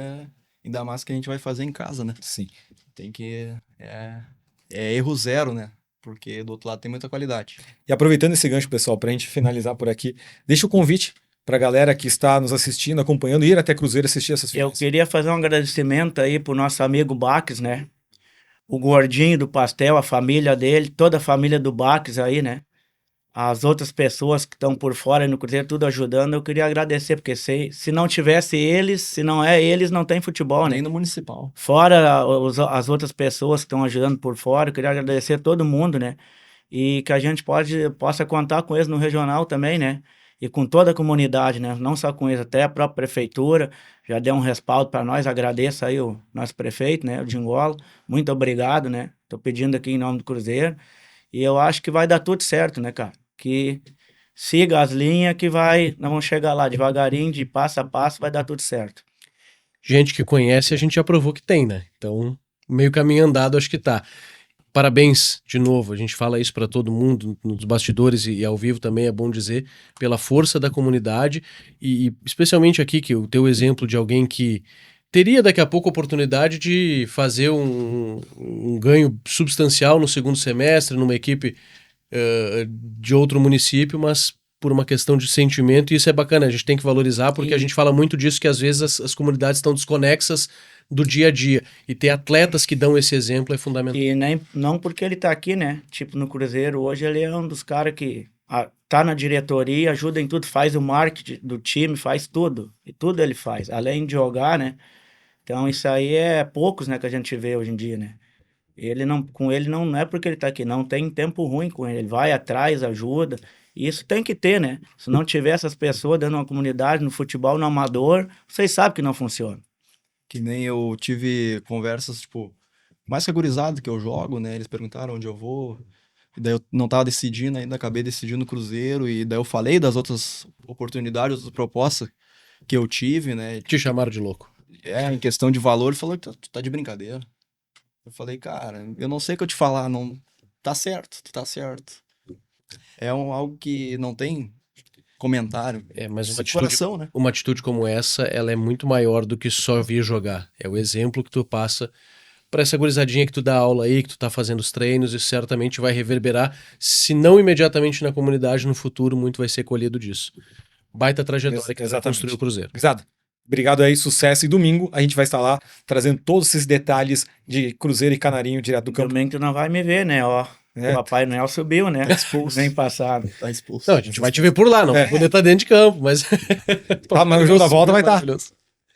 ainda mais que a gente vai fazer em casa, né? Sim. Tem que... É erro zero, né? Porque do outro lado tem muita qualidade. E aproveitando esse gancho, pessoal, pra gente finalizar por aqui, deixa o convite pra galera que está nos assistindo, acompanhando, ir até Cruzeiro assistir essas Eu finais. queria fazer um agradecimento aí pro nosso amigo Baques, né? O gordinho do pastel, a família dele, toda a família do Baques aí, né? As outras pessoas que estão por fora no Cruzeiro, tudo ajudando, eu queria agradecer, porque se não tivesse eles, se não é eles, não tem futebol, né? Nem no municipal. Fora as outras pessoas que estão ajudando por fora, eu queria agradecer a todo mundo, né? E que a gente possa contar com eles no regional também, né? e com toda a comunidade, né? Não só com eles, até a própria prefeitura já deu um respaldo para nós. Agradeço aí o nosso prefeito, né? O Dingola. Muito obrigado, né? Tô pedindo aqui em nome do Cruzeiro. E eu acho que vai dar tudo certo, né, cara? Que siga as linhas que nós vamos chegar lá devagarinho, de passo a passo, vai dar tudo certo. Gente que conhece, a gente já provou que tem, né? Então, meio caminho andado, acho que tá. Parabéns de novo, a gente fala isso para todo mundo nos bastidores e ao vivo também é bom dizer, pela força da comunidade e especialmente aqui que o teu exemplo de alguém que teria daqui a pouco a oportunidade de fazer um ganho substancial no segundo semestre numa equipe de outro município, mas por uma questão de sentimento, e isso é bacana, a gente tem que valorizar, porque a gente fala muito disso, que às vezes as comunidades estão desconexas do dia a dia, e ter atletas que dão esse exemplo é fundamental. E nem, não porque ele tá aqui, né? Tipo, no Cruzeiro, hoje ele é um dos caras que tá na diretoria, ajuda em tudo, faz o marketing do time, faz tudo, e tudo ele faz, além de jogar, né? Então isso aí é poucos, né, que a gente vê hoje em dia, né? Com ele não é porque ele tá aqui, não tem tempo ruim com ele vai atrás, ajuda, e isso tem que ter, né? Se não tiver essas pessoas dentro de uma comunidade, no futebol, no amador, vocês sabem que não funciona. Que nem eu tive conversas, tipo, mais que a gurizada que eu jogo, né? Eles perguntaram onde eu vou. E daí eu não tava decidindo ainda, acabei decidindo no Cruzeiro. E daí eu falei das outras oportunidades, outras propostas que eu tive, né? Te chamaram de louco. Em questão de valor, ele falou que tu tá de brincadeira. Eu falei, cara, eu não sei o que eu te falar, não. Tá certo, tu tá certo. É algo que não tem comentário. Mas coração, né? Uma atitude como essa, ela é muito maior do que só vir jogar. É o exemplo que tu passa para essa gurizadinha que tu dá aula aí, que tu tá fazendo os treinos, e certamente vai reverberar, se não imediatamente na comunidade, no futuro, muito vai ser colhido disso. Baita trajetória que vai construir o Cruzeiro. Exato. Obrigado aí, sucesso. E domingo a gente vai estar lá trazendo todos esses detalhes de Cruzeiro e Canarinho direto do campo. Domingo tu não vai me ver, né? Ó, o Papai Noel subiu, né? Expulso. Nem passado. Tá expulso. Não, a gente vai te ver por lá, não vai poder estar dentro de campo, mas... mas o jogo da volta vai estar.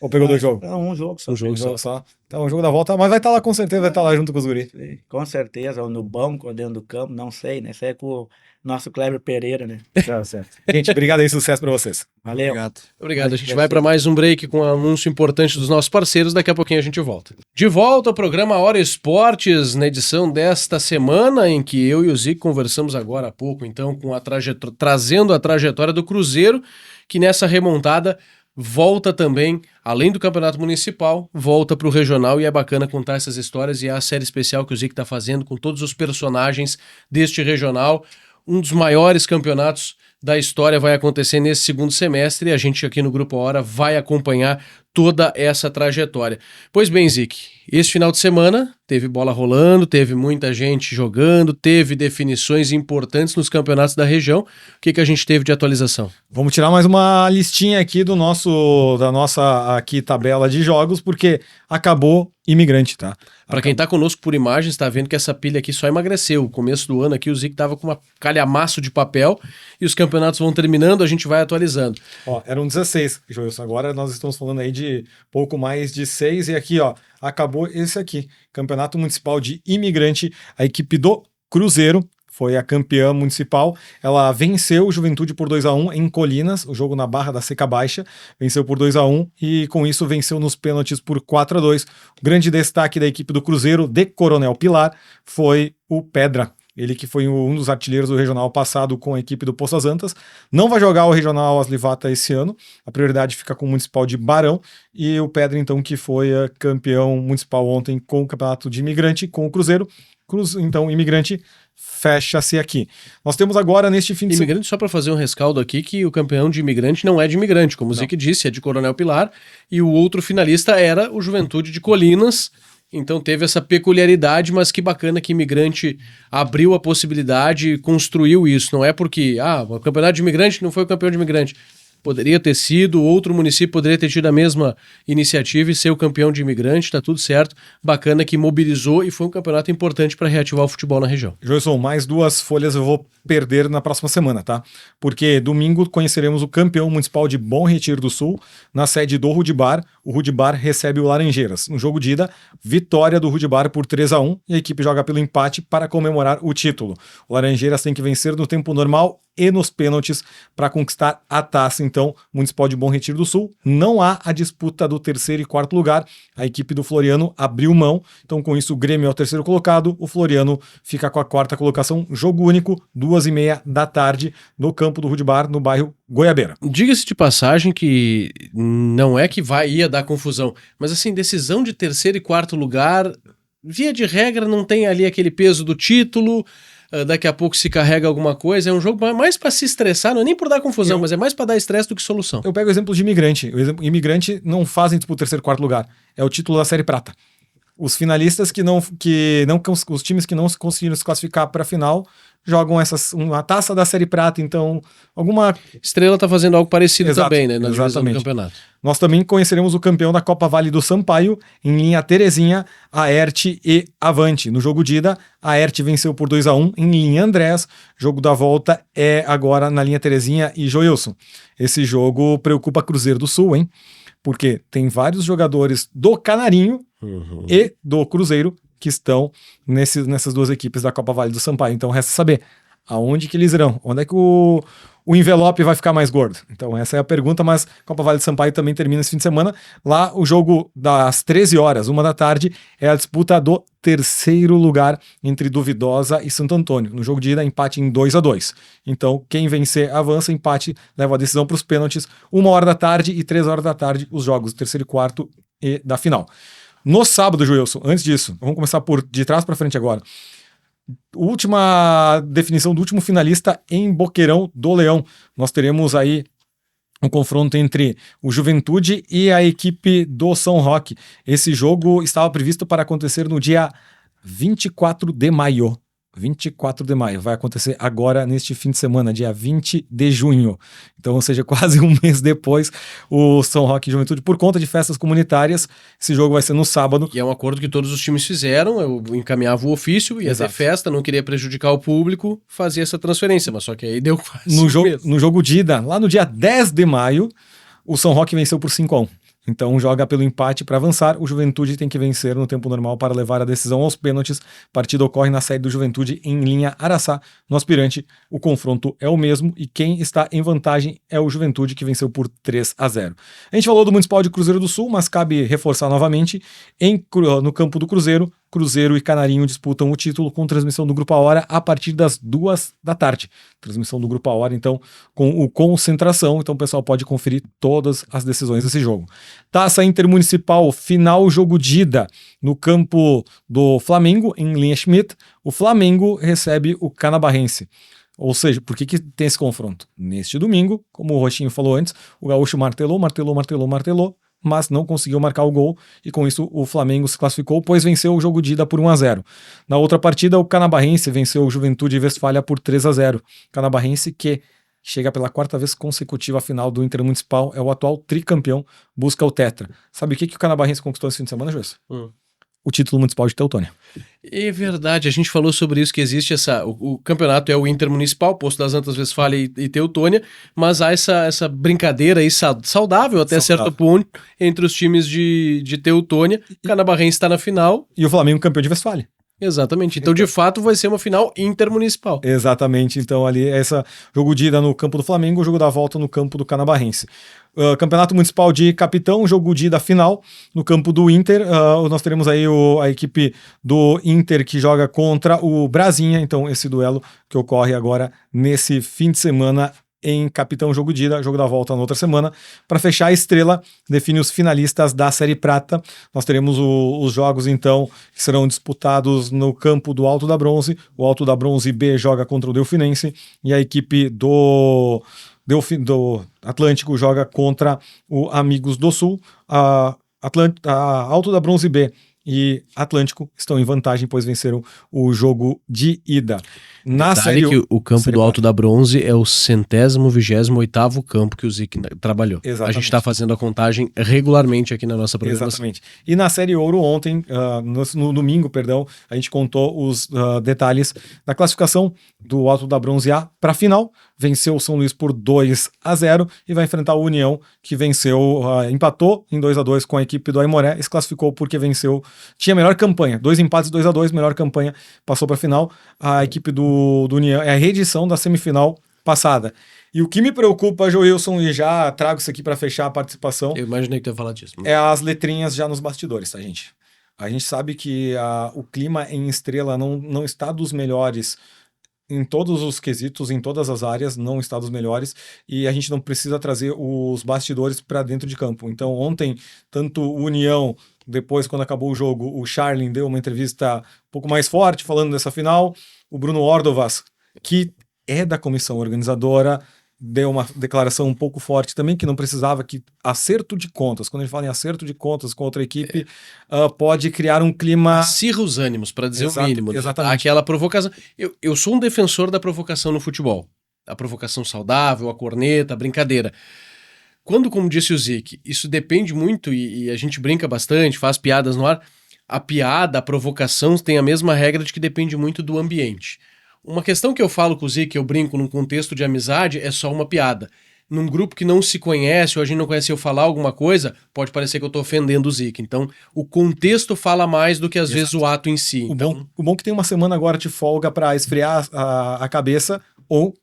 Ou pegou dois jogos? Não, um jogo só. Um jogo só. Então o jogo da volta, mas vai estar lá com certeza, vai estar lá junto com os guris. Com certeza, ou no banco, ou dentro do campo, não sei, né? Isso aí é com o nosso Kleber Pereira, né? Tá certo. Gente, obrigado aí, sucesso pra vocês. Valeu. Obrigado. A gente vai para mais um break com um anúncio importante dos nossos parceiros. Daqui a pouquinho a gente volta. De volta ao programa Hora Esportes, na edição desta semana, em que eu e o Zico conversamos agora há pouco, então, com trazendo a trajetória do Cruzeiro, que nessa remontada volta também, além do Campeonato Municipal, volta para o Regional, e é bacana contar essas histórias, e é a série especial que o Zico está fazendo com todos os personagens deste Regional. Um dos maiores campeonatos da história vai acontecer nesse segundo semestre, e a gente aqui no Grupo Hora vai acompanhar toda essa trajetória. Pois bem, Zic, esse final de semana teve bola rolando, teve muita gente jogando, teve definições importantes nos campeonatos da região. O que a gente teve de atualização? Vamos tirar mais uma listinha aqui da nossa aqui tabela de jogos, porque acabou Imigrante, tá? Para quem tá conosco por imagens, tá vendo que essa pilha aqui só emagreceu. O começo do ano aqui, o Zic tava com uma calhamaço de papel, e os campeonatos vão terminando, a gente vai atualizando. Ó, eram 16, Joilson. Agora nós estamos falando aí de pouco mais de 6, e aqui, ó, acabou esse aqui. Campeonato Municipal de Imigrante, a equipe do Cruzeiro foi a campeã municipal. Ela venceu o Juventude por 2-1 em Colinas, o jogo na Barra da Seca Baixa, venceu por 2-1 e com isso venceu nos pênaltis por 4-2. O grande destaque da equipe do Cruzeiro, de Coronel Pilar, foi o Pedra. Ele que foi um dos artilheiros do regional passado com a equipe do Poças Antas. Não vai jogar o regional Aslivata esse ano. A prioridade fica com o municipal de Barão. E o Pedra, então, que foi campeão municipal ontem com o campeonato de Imigrante, com o Cruzeiro. Então, Imigrante fecha-se aqui. Nós temos agora neste fim de semana... Imigrante, só para fazer um rescaldo aqui, que o campeão de Imigrante não é de Imigrante, como o Zic disse, é de Coronel Pilar, e o outro finalista era o Juventude de Colinas. Então teve essa peculiaridade, mas que bacana que Imigrante abriu a possibilidade e construiu isso. Não é porque, o campeonato de Imigrante não foi o campeão de Imigrante. Poderia ter sido, outro município poderia ter tido a mesma iniciativa e ser o campeão de Imigrante, tá tudo certo. Bacana que mobilizou e foi um campeonato importante para reativar o futebol na região. Joilson, mais 2 folhas eu vou perder na próxima semana, tá? Porque domingo conheceremos o campeão municipal de Bom Retiro do Sul, na sede do Rudibar. O Rudibar recebe o Laranjeiras. No jogo de ida, vitória do Rudibar por 3-1, e a equipe joga pelo empate para comemorar o título. O Laranjeiras tem que vencer no tempo normal e nos pênaltis para conquistar a taça. Então, Municipal de Bom Retiro do Sul, não há a disputa do terceiro e quarto lugar. A equipe do Floriano abriu mão. Então, com isso, o Grêmio é o terceiro colocado. O Floriano fica com a quarta colocação. Jogo único, 2h30 da tarde, no campo do Rude Bar, no bairro Goiabeira. Diga-se de passagem que não é que ia dar confusão, mas assim, decisão de terceiro e quarto lugar, via de regra, não tem ali aquele peso do título. Daqui a pouco se carrega alguma coisa, é um jogo mais para se estressar, não é nem por dar confusão, mas é mais para dar estresse do que solução. Eu pego o exemplo de Imigrante. Imigrante não fazem tipo o terceiro e quarto lugar. É o título da Série Prata. Os finalistas os times que não conseguiram se classificar para a final jogam uma taça da Série Prata, então alguma... Estrela tá fazendo algo parecido. Exato, também, né, na divisão do exatamente. campeonato. Nós também conheceremos o campeão da Copa Vale do Sampaio, em linha Terezinha, Aerte e Avante. No jogo de ida, a Aerte venceu por 2-1 em linha Andrés. Jogo da volta é agora na linha Terezinha e Joilson. Esse jogo preocupa Cruzeiro do Sul, hein? Porque tem vários jogadores do Canarinho e do Cruzeiro que estão nessas duas equipes da Copa Vale do Sampaio. Então resta saber aonde que eles irão, onde é que o envelope vai ficar mais gordo. Então essa é a pergunta, mas Copa Vale do Sampaio também termina esse fim de semana. Lá o jogo das 13 horas, 1 da tarde, é a disputa do terceiro lugar entre Duvidosa e Santo Antônio. No jogo de ida, empate em 2-2. Então quem vencer avança, empate leva a decisão para os pênaltis. 1 hora da tarde e 3 horas da tarde os jogos do terceiro e quarto e da final. No sábado, Joilson, antes disso, vamos começar por de trás para frente agora. Última definição do último finalista em Boqueirão do Leão. Nós teremos aí um confronto entre o Juventude e a equipe do São Roque. Esse jogo estava previsto para acontecer no dia 24 de maio. 24 de maio. Vai acontecer agora neste fim de semana, dia 20 de junho. Então, ou seja, quase um mês depois, o São Roque e Juventude, por conta de festas comunitárias, esse jogo vai ser no sábado. E é um acordo que todos os times fizeram, eu encaminhava o ofício, ia ter festa, não queria prejudicar o público, fazia essa transferência, mas só que aí deu quase no jogo de ida, lá no dia 10 de maio, o São Roque venceu por 5-1. Então joga pelo empate para avançar. O Juventude tem que vencer no tempo normal para levar a decisão aos pênaltis. Partida ocorre na sede do Juventude em linha Araçá. No aspirante, o confronto é o mesmo e quem está em vantagem é o Juventude, que venceu por 3-0. A gente falou do Municipal de Cruzeiro do Sul, mas cabe reforçar novamente. No campo do Cruzeiro, Cruzeiro e Canarinho disputam o título com transmissão do Grupo A Hora a partir das 2 da tarde. Transmissão do Grupo A Hora, então, com o Concentração. Então o pessoal pode conferir todas as decisões desse jogo. Taça Intermunicipal, final jogo de ida no campo do Flamengo, em linha Schmidt. O Flamengo recebe o Canabarrense. Ou seja, por que tem esse confronto? Neste domingo, como o Roxinho falou antes, o Gaúcho martelou, mas não conseguiu marcar o gol, e com isso o Flamengo se classificou, pois venceu o jogo de ida por 1-0. Na outra partida, o Canabarrense venceu o Juventude e Westfália por 3-0. Canabarrense que chega pela 4ª vez consecutiva à final do Intermunicipal, é o atual tricampeão, busca o tetra. Sabe o que o Canabarrense conquistou esse fim de semana, Joilson? O título municipal de Teutônia. É verdade, a gente falou sobre isso, que existe o campeonato é o Intermunicipal, Poço das Antas, Westfália e Teutônia, mas há essa brincadeira aí saudável até certo ponto entre os times de Teutônia. O Canabarrense está na final. E o Flamengo campeão de Westfália. Exatamente, então de fato vai ser uma final intermunicipal. Exatamente, então ali jogo de ida no campo do Flamengo, jogo da volta no campo do Canabarrense. Campeonato Municipal de Capitão, jogo de ida final no campo do Inter. Nós teremos aí a equipe do Inter que joga contra o Brasinha, então esse duelo que ocorre agora nesse fim de semana em Capitão, jogo de ida, jogo da volta na outra semana. Para fechar, a Estrela define os finalistas da Série Prata. Nós teremos os jogos, então, que serão disputados no campo do Alto da Bronze. O Alto da Bronze B joga contra o Delfinense e a equipe do Atlântico joga contra o Amigos do Sul. A Alto da Bronze B e Atlântico estão em vantagem, pois venceram o jogo de ida. Na série que o campo do Alto da Bronze é o 128º campo que o Zic trabalhou. Exatamente. A gente está fazendo a contagem regularmente aqui na nossa programação. Exatamente. E na série Ouro ontem, no domingo, a gente contou os detalhes da classificação do Alto da Bronze A para a final. Venceu o São Luís por 2-0 e vai enfrentar o União, que empatou em 2-2 com a equipe do Aimoré, e se classificou porque tinha melhor campanha, 2 empates, 2-2, melhor campanha, passou para a final. A equipe do União é a reedição da semifinal passada. E o que me preocupa, Joilson, e já trago isso aqui para fechar a participação, Eu imaginei que tu ia falar disso. é as letrinhas já nos bastidores, tá, gente? A gente sabe que o clima em Estrela não está dos melhores em todos os quesitos, em todas as áreas, não está dos melhores, e a gente não precisa trazer os bastidores para dentro de campo. Então, ontem, tanto o União, depois, quando acabou o jogo, o Charlin deu uma entrevista um pouco mais forte, falando dessa final, o Bruno Ordovas, que é da comissão organizadora, deu uma declaração um pouco forte também, que não precisava, que acerto de contas, quando a gente fala em acerto de contas com outra equipe, pode criar um clima... Acirra os ânimos, para dizer o mínimo. Exatamente. Aquela provocação. Eu sou um defensor da provocação no futebol. A provocação saudável, a corneta, a brincadeira. Quando, como disse o Zic, isso depende muito, e a gente brinca bastante, faz piadas no ar, a piada, a provocação tem a mesma regra de que depende muito do ambiente. Uma questão que eu falo com o Zic, que eu brinco num contexto de amizade, é só uma piada. Num grupo que não se conhece, ou a gente não conhece, eu falar alguma coisa, pode parecer que eu tô ofendendo o Zic. Então, o contexto fala mais do que, às vezes, o ato em si. O bom é que tem uma semana agora de folga para esfriar a cabeça, ou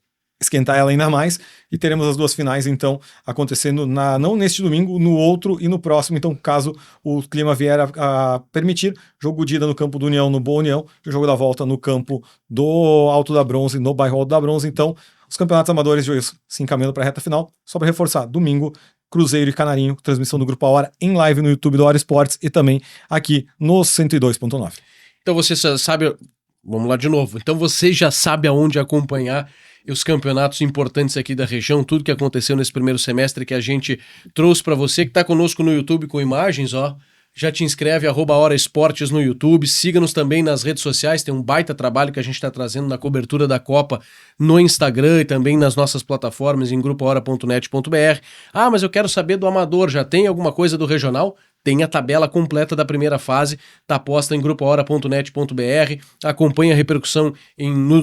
esquentar ela ainda mais, e teremos as duas finais, então, acontecendo não neste domingo, no outro e no próximo. Então, caso o clima vier a permitir, jogo de ida no campo do União, no Boa União, jogo da volta no campo do Alto da Bronze, no bairro Alto da Bronze. Então, os campeonatos amadores de hoje se encaminhando para a reta final. Só para reforçar, domingo, Cruzeiro e Canarinho, transmissão do Grupo A Hora em live no YouTube do Hora Esportes e também aqui no 102.9. Então você sabe, vamos lá de novo, então você já sabe aonde acompanhar os campeonatos importantes aqui da região, tudo que aconteceu nesse primeiro semestre que a gente trouxe para você, que está conosco no YouTube com imagens, ó. Já te inscreve, @Hora Esportes no YouTube, siga-nos também nas redes sociais, tem um baita trabalho que a gente está trazendo na cobertura da Copa no Instagram e também nas nossas plataformas em grupohora.net.br. Ah, mas eu quero saber do amador, já tem alguma coisa do regional? Tem a tabela completa da primeira fase, tá posta em grupohora.net.br, acompanhe a repercussão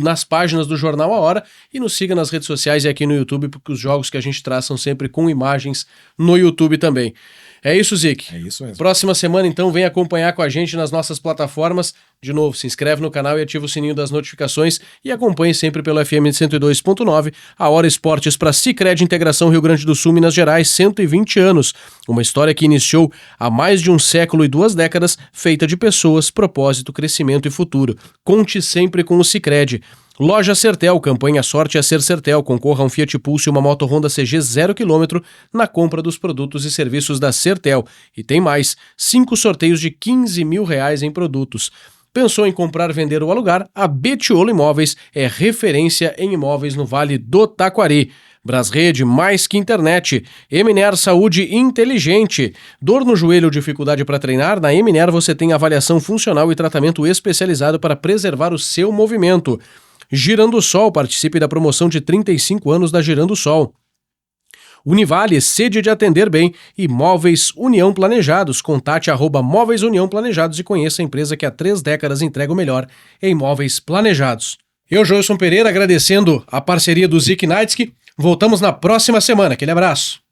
nas páginas do Jornal A Hora e nos siga nas redes sociais e aqui no YouTube, porque os jogos que a gente traz são sempre com imagens no YouTube também. É isso, Zic? É isso mesmo. Próxima semana, então, vem acompanhar com a gente nas nossas plataformas. De novo, se inscreve no canal e ativa o sininho das notificações e acompanhe sempre pelo FM 102.9, a Hora Esportes para Sicredi Integração Rio Grande do Sul, Minas Gerais, 120 anos. Uma história que iniciou há mais de um século e 2 décadas, feita de pessoas, propósito, crescimento e futuro. Conte sempre com o Sicredi. Loja Sertel, campanha Sorte a Ser Sertel, concorra a um Fiat Pulse e uma moto Honda CG 0 km na compra dos produtos e serviços da Sertel. E tem mais, 5 sorteios de R$15 mil em produtos. Pensou em comprar, vender ou alugar? A Betiolo Imóveis é referência em imóveis no Vale do Taquari. Brasrede, mais que internet. Eminer Saúde Inteligente. Dor no joelho ou dificuldade para treinar? Na Eminer você tem avaliação funcional e tratamento especializado para preservar o seu movimento. Girando Sol, participe da promoção de 35 anos da Girando Sol. Univale, sede de atender bem, e Móveis União Planejados. Contate @Móveis União Planejados e conheça a empresa que há 3 décadas entrega o melhor em móveis planejados. Eu, Joilson Pereira, agradecendo a parceria do Zic Naitsky. Voltamos na próxima semana. Aquele abraço.